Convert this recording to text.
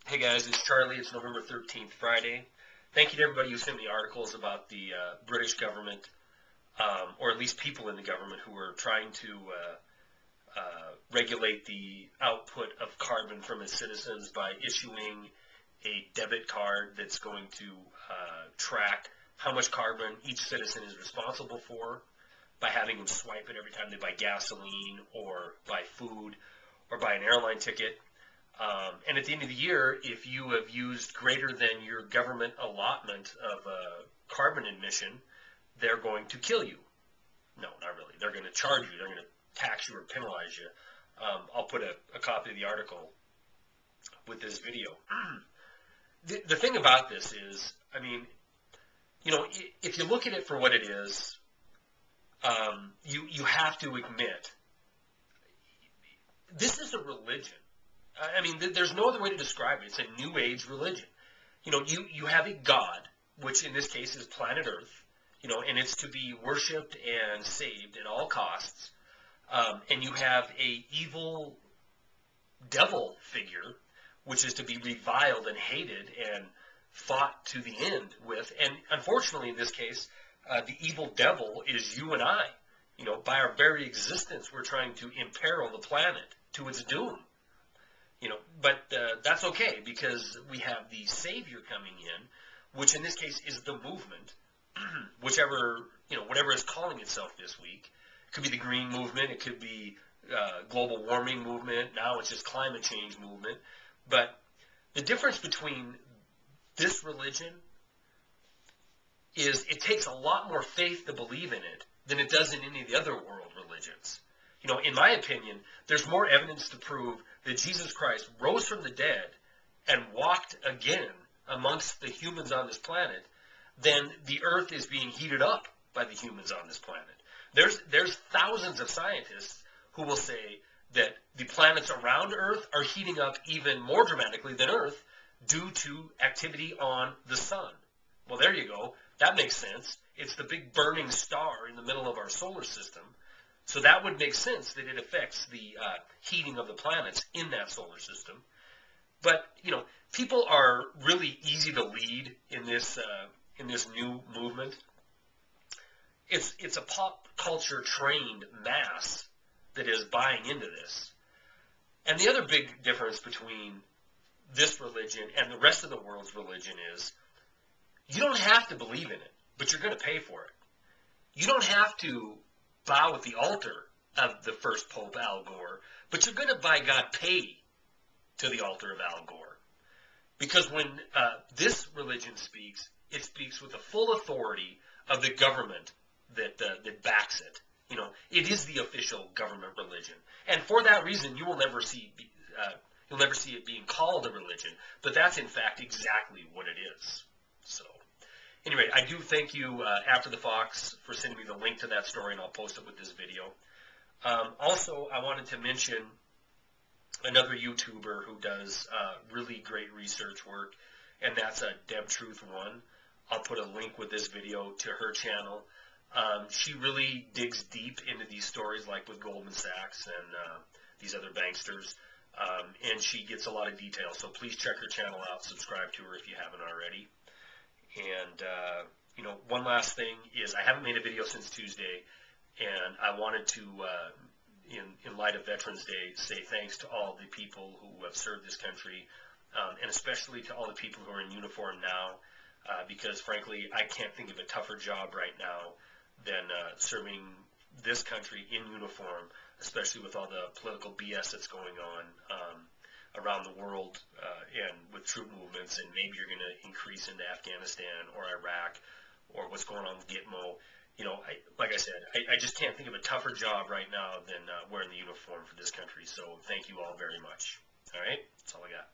Hey guys, it's Charlie. It's November 13th, Friday. Thank you to everybody who sent me articles about the British government, or at least people in the government who are trying to regulate the output of carbon from its citizens by issuing a debit card that's going to track how much carbon each citizen is responsible for by having them swipe it every time they buy gasoline or buy food or buy an airline ticket. And at the end of the year, if you have used greater than your government allotment of carbon emission, they're going to kill you. No, not really. They're going to charge you. They're going to tax you or penalize you. I'll put a copy of the article with this video. The thing about this is, I mean, you know, if you look at it for what it is, you have to admit, this is a religion. I mean, there's no other way to describe it. It's a New Age religion. You know, you have a God, which in this case is planet Earth, you know, and it's to be worshipped and saved at all costs. And you have a evil devil figure, which is to be reviled and hated and fought to the end with. And unfortunately, in this case, the evil devil is you and I. You know, by our very existence, we're trying to imperil the planet to its doom. You know, but that's okay because we have the Savior coming in, which in this case is the movement, whichever, you know, whatever it's calling itself this week. It could be the green movement, it could be global warming movement, now it's just climate change movement. But the difference between this religion is it takes a lot more faith to believe in it than it does in any of the other world religions. You know, in my opinion, there's more evidence to prove that Jesus Christ rose from the dead and walked again amongst the humans on this planet than the earth is being heated up by the humans on this planet. There's thousands of scientists who will say that the planets around Earth are heating up even more dramatically than Earth due to activity on the sun. Well, there you go. That makes sense. It's the big burning star in the middle of our solar system. So that would make sense that it affects the heating of the planets in that solar system. But, you know, people are really easy to lead in this new movement. It's a pop culture trained mass that is buying into this. And the other big difference between this religion and the rest of the world's religion is you don't have to believe in it, but you're going to pay for it. You don't have to bow at the altar of the first Pope, Al Gore, but you're going to, by God, pay to the altar of Al Gore. Because when this religion speaks, it speaks with the full authority of the government that backs it. You know, it is the official government religion, and for that reason, you'll never see it being called a religion. But that's in fact exactly what it is. So, anyway, I do thank you, After the Fox, for sending me the link to that story, and I'll post it with this video. Also, I wanted to mention another YouTuber who does really great research work, and that's Deb Truth One. I'll put a link with this video to her channel. She really digs deep into these stories, like with Goldman Sachs and these other banksters, and she gets a lot of detail. So please check her channel out, subscribe to her if you haven't already. And you know, one last thing is I haven't made a video since Tuesday, and I wanted to, in light of Veterans Day, say thanks to all the people who have served this country, and especially to all the people who are in uniform now, because frankly, I can't think of a tougher job right now than serving this country in uniform, especially with all the political BS that's going on around the world, and with troop movements, and maybe you're going to increase into Afghanistan or Iraq or what's going on with Gitmo. You know, like I said, I just can't think of a tougher job right now than wearing the uniform for this country. So thank you all very much. All right, that's all I got.